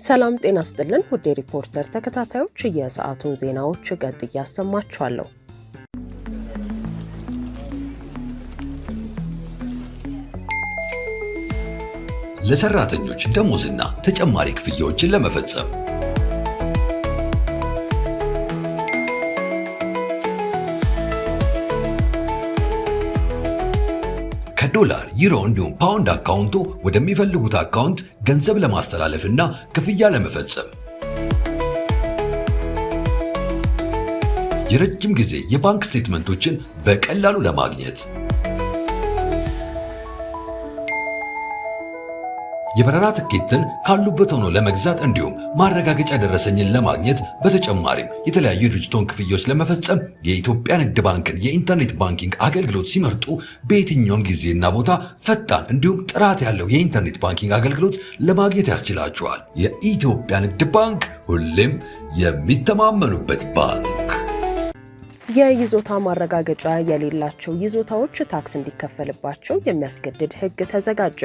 ሰላም ጤና ይስጥልን ውድ ሪፖርተር ተከታታዮች የሰዓቱን ዜናዎች ቀጥዬ ያሰማችኋለሁ። ለሰራተኞች ደሞዝና ተጨማሪ ክፍያዎችን ለመፈጸም ከዶላር ዩሮ እንዲሁም ፓውንድ አካውንቱ ወደሚፈልጉት አካውንት ገንዘብ ለማስተላለፍና ክፍያ ለመፈጸም የረጅም ጊዜ የባንክ ስቴትመንቶችን በቀላሉ ለማግኘት የበረራ ትኬትን ካሉበት ሆኖ ለመግዛት እንዲሁም ማረጋገጫ ደረሰኝን ለማግኘት በተጨማሪም የተለያዩ ድርጅቶች ክፍያዎች ለመፈጸም የኢትዮጵያ ንግድ ባንክን የኢንተርኔት ባንኪንግ አገልግሎት ሲመርጡ በየትኛውም ጊዜና ቦታ ፈጣን እንዲሁም ጥራት ያለው የኢንተርኔት ባንኪንግ አገልግሎት ለማግኘት ያስችላቸዋል። የኢትዮጵያ ንግድ ባንክ ሁሌም የሚተማመኑበት ባንክ። የይዞታ ማረጋገጫ የሌላቸው ይዞታዎች ታክስ እንዲከፈልባቸው የሚያስገድድ ሕግ ተዘጋጀ።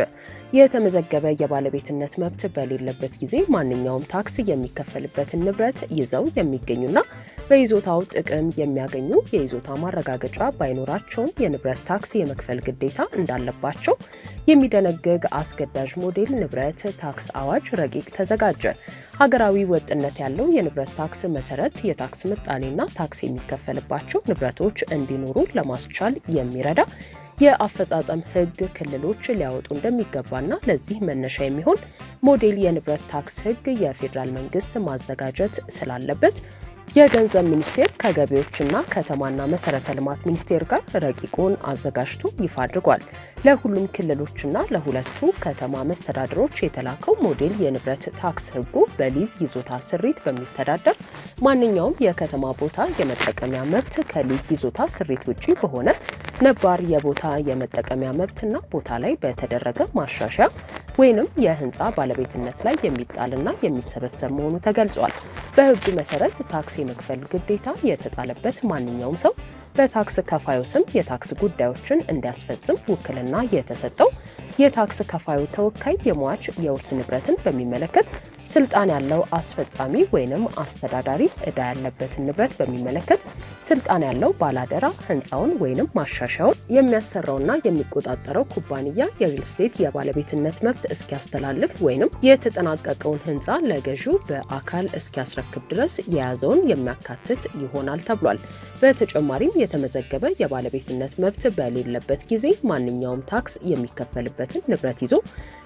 የተመዘገበ የባለቤትነት መብት በሌለበት ጊዜ ማንኛውም ታክስ የሚከፈልበትን ንብረት ይዘው የሚገኙና በይዞታው ጥቅም የሚያገኙ የይዞታ ማረጋገጫ ባይኖራቸውም የንብረት ታክስ የመክፈል ግዴታ እንዳለባቸው የሚደነግግ አስገዳጅ ሞዴል ንብረት ታክስ አዋጅ ረቂቅ ተዘጋጀ። ሀገራዊ ወጥነት ያለው የንብረት ታክስ መሰረት የታክስ ምጣኔና ታክስ የሚከፈልባቸው ንብረቶች እንዲኖሩ ለማስቻል የሚረዳ የአፈጻጸም ሕግ ክልሎች ሊያወጡ እንደሚገባና ለዚህ መነሻ የሚሆን ሞዴል የንብረት ታክስ ሕግ የፌዴራል መንግስት ማዘጋጀት ስላለበት የገንዘብ ሚኒስቴር ከገቢዎችና ከተማና መሰረተ ልማት ሚኒስቴር ጋር ረቂቁን አዘጋጅቶ ይፋ አድርጓል። ለሁሉም ክልሎችና ለሁለቱ ከተማ መስተዳድሮች የተላከው ሞዴል የንብረት ታክስ ሕጉ በሊዝ ይዞታ ስሪት በሚተዳደር ማንኛውም የከተማ ቦታ የመጠቀሚያ መብት ከሊዝ ይዞታ ስሪት ውጪ በሆነ ነባር የቦታ የመጠቀሚያ መብትና ቦታ ላይ በተደረገ ማሻሻያ ወይንም የህንፃ ባለቤትነት ላይ የሚጣልና የሚሰበሰብ መሆኑ ተገልጿል። በህጉ መሰረት ታክስ የመክፈል ግዴታ የተጣለበት ማንኛውም ሰው በታክስ ከፋዩ ስም የታክስ ጉዳዮችን እንዲያስፈጽም ውክልና የተሰጠው የታክስ ከፋዩ ተወካይ የሟች የውርስ ንብረትን በሚመለከት ስልጣን ያለው አስፈጻሚ ወይንም አስተዳዳሪ፣ ዕዳ ያለበትን ንብረት በሚመለከት ስልጣን ያለው ባላደራ፣ ህንፃውን ወይንም ማሻሻያውን የሚያሰራውና የሚቆጣጠረው ኩባንያ የሪል ስቴት የባለቤትነት መብት እስኪያስተላልፍ ወይንም የተጠናቀቀውን ህንፃ ለገዢው በአካል እስኪያስረክብ ድረስ የያዘውን የሚያካትት ይሆናል ተብሏል። በተጨማሪም የተመዘገበ የባለቤትነት መብት በሌለበት ጊዜ ማንኛውም ታክስ የሚከፈልበትን ንብረት ይዞ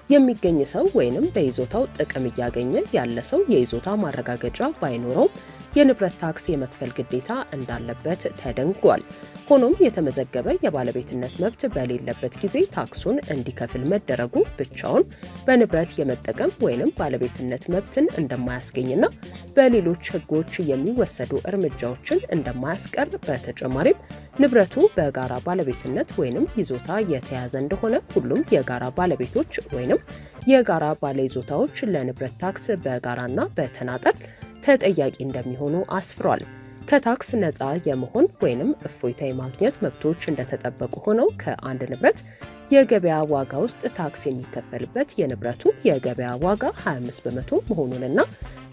የሚገኝ ሰው ወይንም በይዞታው ጥቅም እያገኘ ያለ ሰው የይዞታ ማረጋገጫ ባይኖረውም የንብረት ታክስ የመክፈል ግዴታ እንዳለበት ተደንግጓል። ሆኖም የተመዘገበ የባለቤትነት መብት በሌለበት ጊዜ ታክሱን እንዲከፍል መደረጉ ብቻውን በንብረት የመጠቀም ወይንም ባለቤትነት መብትን እንደማያስገኝና በሌሎች ህጎች የሚወሰዱ እርምጃዎችን እንደማያስቀር፣ በተጨማሪም ንብረቱ በጋራ ባለቤትነት ወይንም ይዞታ የተያዘ እንደሆነ ሁሉም የጋራ ባለቤቶች ወይንም የጋራ ባለይዞታዎች ለንብረት ታክስ በጋራና በተናጠል ተጠያቂ እንደሚሆኑ አስፍሯል። ከታክስ ነፃ የመሆን ወይንም እፎይታ የማግኘት መብቶች እንደተጠበቁ ሆነው ከአንድ ንብረት የገበያ ዋጋ ውስጥ ታክስ የሚከፈልበት የንብረቱ የገበያ ዋጋ 25 በመቶ መሆኑንና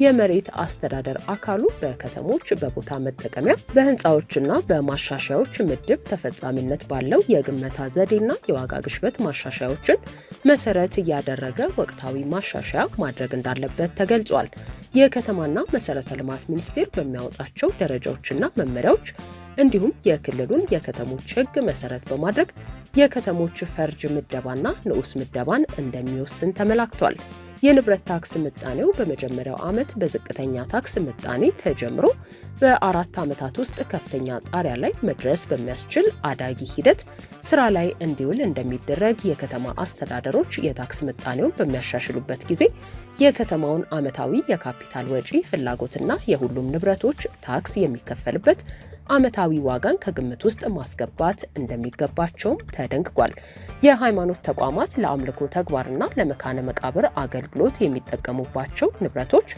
የመሬት አስተዳደር አካሉ በከተሞች በቦታ መጠቀሚያ በህንፃዎችና በማሻሻያዎች ምድብ ተፈጻሚነት ባለው የግመታ ዘዴና የዋጋ ግሽበት ማሻሻያዎችን መሰረት ያደረገ ወቅታዊ ማሻሻያ ማድረግ እንዳለበት ተገልጿል። የከተማና መሰረተ ልማት ሚኒስቴር በሚያወጣቸው ደረጃዎችና መመሪያዎች እንዲሁም የክልሉን የከተሞች ህግ መሰረት በማድረግ የከተሞች ፈርጅ ምደባና ንዑስ ምደባን እንደሚወስን ተመላክቷል። የንብረት ታክስ ምጣኔው በመጀመሪያው ዓመት በዝቅተኛ ታክስ ምጣኔ ተጀምሮ በ4 ዓመታት ውስጥ ከፍተኛ ጣሪያ ላይ መድረስ በሚያስችል አዳጊ ሂደት ስራ ላይ እንዲውል እንደሚደረግ የከተማ አስተዳደሮች የታክስ ምጣኔውን በሚያሻሽሉበት ጊዜ የከተማውን ዓመታዊ የካፒታል ወጪ ፍላጎትና የሁሉም ንብረቶች ታክስ የሚከፈልበት ዓመታዊ ዋጋን ከግምት ውስጥ ማስገባት እንደሚገባቸውም ተደንግጓል። የሃይማኖት ተቋማት ለአምልኮ ተግባርና ለመካነ መቃብር አገልግሎት የሚጠቀሙባቸው ንብረቶች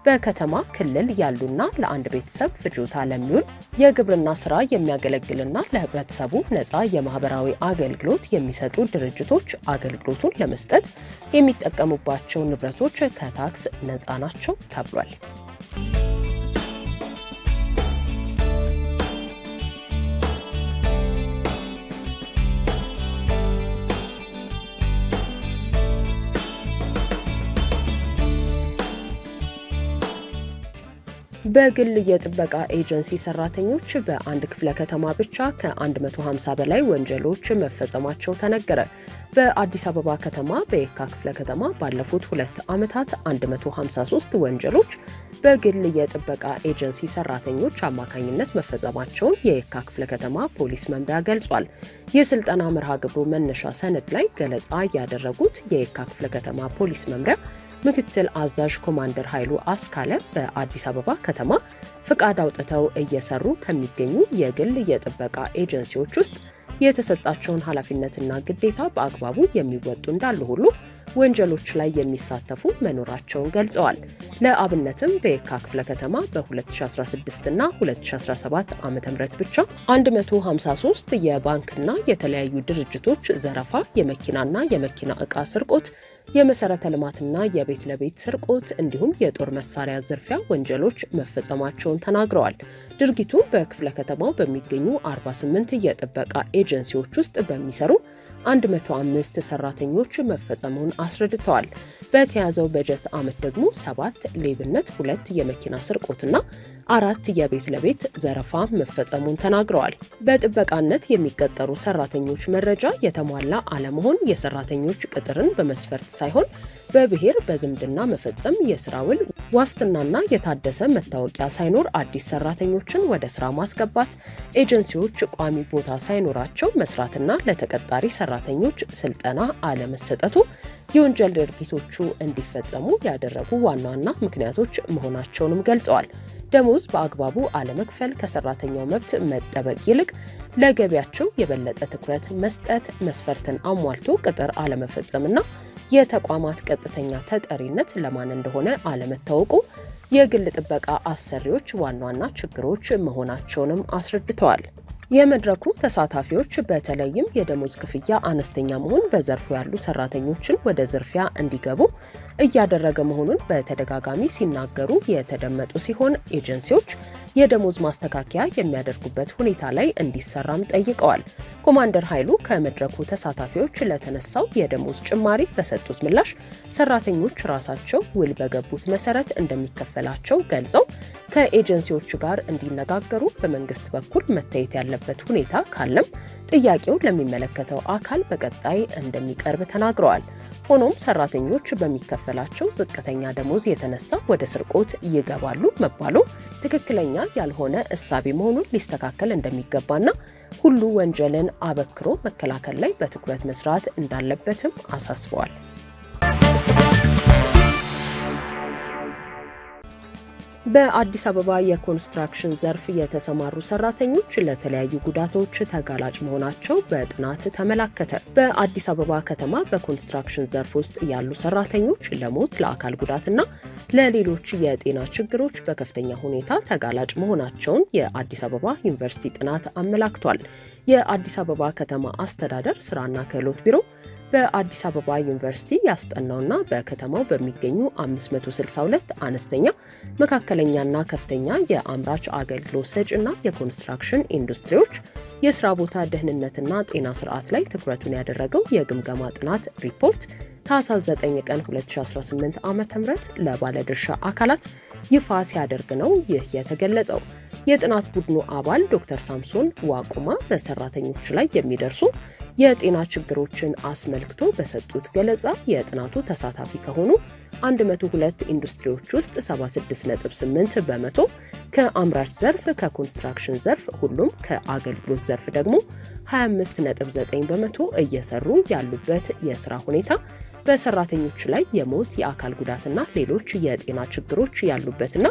በከተማ ክልል ያሉና ለአንድ ቤተሰብ ፍጆታ ለሚውል የግብርና ስራ የሚያገለግልና ለህብረተሰቡ ነፃ የማህበራዊ አገልግሎት የሚሰጡ ድርጅቶች አገልግሎቱን ለመስጠት የሚጠቀሙባቸው ንብረቶች ከታክስ ነፃ ናቸው ተብሏል። በግል የጥበቃ ኤጀንሲ ሰራተኞች በአንድ ክፍለ ከተማ ብቻ ከ150 በላይ ወንጀሎች መፈጸማቸው ተነገረ። በአዲስ አበባ ከተማ በየካ ክፍለ ከተማ ባለፉት 2 ዓመታት 153 ወንጀሎች በግል የጥበቃ ኤጀንሲ ሰራተኞች አማካኝነት መፈጸማቸውን የየካ ክፍለ ከተማ ፖሊስ መምሪያ ገልጿል። የስልጠና መርሃ ግብሩ መነሻ ሰነድ ላይ ገለጻ ያደረጉት የየካ ክፍለ ከተማ ፖሊስ መምሪያ ምክትል አዛዥ ኮማንደር ኃይሉ አስካለ በአዲስ አበባ ከተማ ፍቃድ አውጥተው እየሰሩ ከሚገኙ የግል የጥበቃ ኤጀንሲዎች ውስጥ የተሰጣቸውን ኃላፊነትና ግዴታ በአግባቡ የሚወጡ እንዳሉ ሁሉ ወንጀሎች ላይ የሚሳተፉ መኖራቸውን ገልጸዋል። ለአብነትም በየካ ክፍለ ከተማ በ2016 እና 2017 ዓ.ም ብቻ 153 የባንክና የተለያዩ ድርጅቶች ዘረፋ፣ የመኪናና የመኪና ዕቃ ስርቆት፣ የመሰረተ ልማትና የቤት ለቤት ስርቆት እንዲሁም የጦር መሳሪያ ዝርፊያ ወንጀሎች መፈጸማቸውን ተናግረዋል። ድርጊቱ በክፍለ ከተማው በሚገኙ 48 የጥበቃ ኤጀንሲዎች ውስጥ በሚሰሩ 105 ሰራተኞች መፈጸሙን አስረድተዋል። በተያዘው በጀት ዓመት ደግሞ 7 ሌብነት፣ 2 የመኪና ስርቆትና 4 የቤት ለቤት ዘረፋ መፈጸሙን ተናግረዋል። በጥበቃነት የሚቀጠሩ ሰራተኞች መረጃ የተሟላ አለመሆን፣ የሰራተኞች ቅጥርን በመስፈርት ሳይሆን በብሔር በዝምድና መፈጸም፣ የስራ ውል ዋስትናና የታደሰ መታወቂያ ሳይኖር አዲስ ሰራተኞችን ወደ ስራ ማስገባት፣ ኤጀንሲዎች ቋሚ ቦታ ሳይኖራቸው መስራትና ለተቀጣሪ ሰራተኞች ስልጠና አለመሰጠቱ የወንጀል ድርጊቶቹ እንዲፈጸሙ ያደረጉ ዋና ዋና ምክንያቶች መሆናቸውንም ገልጸዋል። ደሞዝ በአግባቡ አለመክፈል፣ ከሰራተኛው መብት መጠበቅ ይልቅ ለገቢያቸው የበለጠ ትኩረት መስጠት፣ መስፈርትን አሟልቶ ቅጥር አለመፈጸምና የተቋማት ቀጥተኛ ተጠሪነት ለማን እንደሆነ አለመታወቁ የግል ጥበቃ አሰሪዎች ዋና ዋና ችግሮች መሆናቸውንም አስረድተዋል። የመድረኩ ተሳታፊዎች በተለይም የደሞዝ ክፍያ አነስተኛ መሆን በዘርፉ ያሉ ሰራተኞችን ወደ ዝርፊያ እንዲገቡ እያደረገ መሆኑን በተደጋጋሚ ሲናገሩ የተደመጡ ሲሆን ኤጀንሲዎች የደሞዝ ማስተካከያ የሚያደርጉበት ሁኔታ ላይ እንዲሰራም ጠይቀዋል። ኮማንደር ኃይሉ ከመድረኩ ተሳታፊዎች ለተነሳው የደሞዝ ጭማሪ በሰጡት ምላሽ ሰራተኞች ራሳቸው ውል በገቡት መሰረት እንደሚከፈላቸው ገልጸው ከኤጀንሲዎች ጋር እንዲነጋገሩ በመንግስት በኩል መታየት ያለበት ሁኔታ ካለም ጥያቄው ለሚመለከተው አካል በቀጣይ እንደሚቀርብ ተናግረዋል። ሆኖም ሰራተኞች በሚከፈላቸው ዝቅተኛ ደሞዝ የተነሳ ወደ ስርቆት ይገባሉ መባሉ ትክክለኛ ያልሆነ እሳቤ መሆኑን ሊስተካከል እንደሚገባና ሁሉ ወንጀልን አበክሮ መከላከል ላይ በትኩረት መስራት እንዳለበትም አሳስበዋል። በአዲስ አበባ የኮንስትራክሽን ዘርፍ የተሰማሩ ሰራተኞች ለተለያዩ ጉዳቶች ተጋላጭ መሆናቸው በጥናት ተመላከተ። በአዲስ አበባ ከተማ በኮንስትራክሽን ዘርፍ ውስጥ ያሉ ሰራተኞች ለሞት፣ ለአካል ጉዳትና ለሌሎች የጤና ችግሮች በከፍተኛ ሁኔታ ተጋላጭ መሆናቸውን የአዲስ አበባ ዩኒቨርሲቲ ጥናት አመላክቷል። የአዲስ አበባ ከተማ አስተዳደር ስራና ክህሎት ቢሮ በአዲስ አበባ ዩኒቨርሲቲ ያስጠናውና በከተማው በሚገኙ 562 አነስተኛ፣ መካከለኛና ከፍተኛ የአምራች አገልግሎት ሰጪና የኮንስትራክሽን ኢንዱስትሪዎች የስራ ቦታ ደህንነትና ጤና ስርዓት ላይ ትኩረቱን ያደረገው የግምገማ ጥናት ሪፖርት ታህሳስ 9 ቀን 2018 ዓ.ም ለባለድርሻ አካላት ይፋ ሲያደርግ ነው ይህ የተገለጸው። የጥናት ቡድኑ አባል ዶክተር ሳምሶን ዋቁማ በሰራተኞች ላይ የሚደርሱ የጤና ችግሮችን አስመልክቶ በሰጡት ገለጻ የጥናቱ ተሳታፊ ከሆኑ 102 ኢንዱስትሪዎች ውስጥ 76.8 በመቶ ከአምራች ዘርፍ፣ ከኮንስትራክሽን ዘርፍ፣ ሁሉም ከአገልግሎት ዘርፍ ደግሞ 25.9 በመቶ እየሰሩ ያሉበት የስራ ሁኔታ በሰራተኞች ላይ የሞት፣ የአካል ጉዳትና ሌሎች የጤና ችግሮች ያሉበትና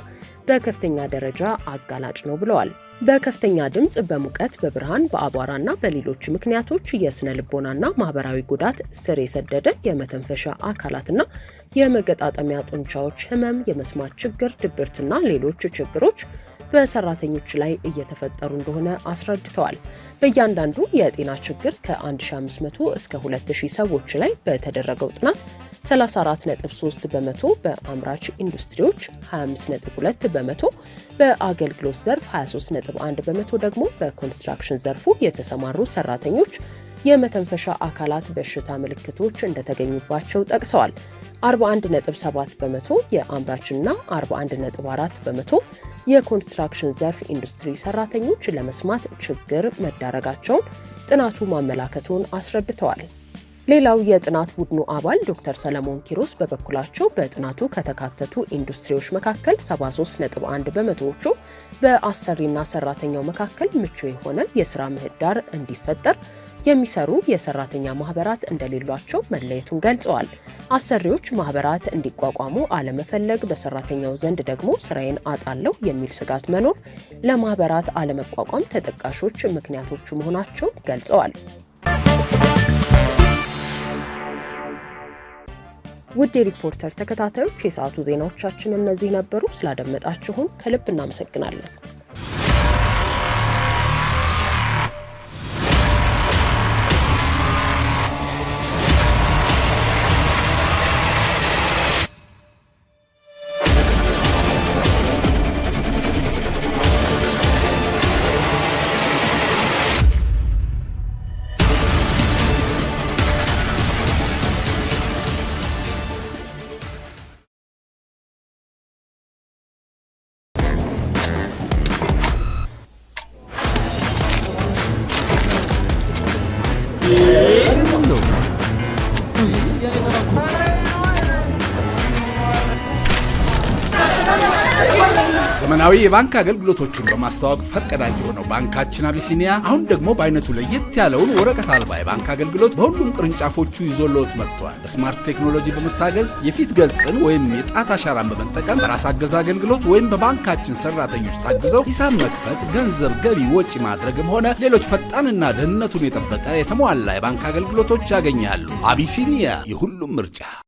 በከፍተኛ ደረጃ አጋላጭ ነው ብለዋል። በከፍተኛ ድምጽ፣ በሙቀት፣ በብርሃን፣ በአቧራና በሌሎች ምክንያቶች የስነ ልቦናና ማህበራዊ ጉዳት፣ ስር የሰደደ የመተንፈሻ አካላትና የመገጣጠሚያ ጡንቻዎች ህመም፣ የመስማት ችግር፣ ድብርትና ሌሎች ችግሮች በሰራተኞች ላይ እየተፈጠሩ እንደሆነ አስረድተዋል። በእያንዳንዱ የጤና ችግር ከ1500 እስከ 2000 ሰዎች ላይ በተደረገው ጥናት 34.3 በመቶ በአምራች ኢንዱስትሪዎች፣ 25.2 በመቶ በአገልግሎት ዘርፍ፣ 23.1 በመቶ ደግሞ በኮንስትራክሽን ዘርፉ የተሰማሩ ሰራተኞች የመተንፈሻ አካላት በሽታ ምልክቶች እንደተገኙባቸው ጠቅሰዋል። 41.7 በመቶ የአምራችና 41.4 በመቶ የኮንስትራክሽን ዘርፍ ኢንዱስትሪ ሰራተኞች ለመስማት ችግር መዳረጋቸውን ጥናቱ ማመላከቱን አስረድተዋል። ሌላው የጥናት ቡድኑ አባል ዶክተር ሰለሞን ኪሮስ በበኩላቸው በጥናቱ ከተካተቱ ኢንዱስትሪዎች መካከል 73.1 በመቶዎቹ በአሰሪና ሰራተኛው መካከል ምቹ የሆነ የስራ ምህዳር እንዲፈጠር የሚሰሩ የሰራተኛ ማህበራት እንደሌሏቸው መለየቱን ገልጸዋል። አሰሪዎች ማህበራት እንዲቋቋሙ አለመፈለግ፣ በሰራተኛው ዘንድ ደግሞ ስራዬን አጣለው የሚል ስጋት መኖር ለማህበራት አለመቋቋም ተጠቃሾች ምክንያቶቹ መሆናቸው ገልጸዋል። ውድ የሪፖርተር ተከታታዮች የሰዓቱ ዜናዎቻችን እነዚህ ነበሩ። ስላደመጣችሁን ከልብ እናመሰግናለን። ዘመናዊ የባንክ አገልግሎቶችን በማስተዋወቅ ፈርቀዳጅ የሆነው ባንካችን አቢሲኒያ አሁን ደግሞ በአይነቱ ለየት ያለውን ወረቀት አልባ የባንክ አገልግሎት በሁሉም ቅርንጫፎቹ ይዞልዎት መጥቷል። በስማርት ቴክኖሎጂ በመታገዝ የፊት ገጽን ወይም የጣት አሻራን በመጠቀም በራስ አገዝ አገልግሎት ወይም በባንካችን ሰራተኞች ታግዘው ሂሳብ መክፈት፣ ገንዘብ ገቢ ወጪ ማድረግም ሆነ ሌሎች ፈጣንና ደህንነቱን የጠበቀ የተሟላ የባንክ አገልግሎቶች ያገኛሉ። አቢሲኒያ የሁሉም ምርጫ።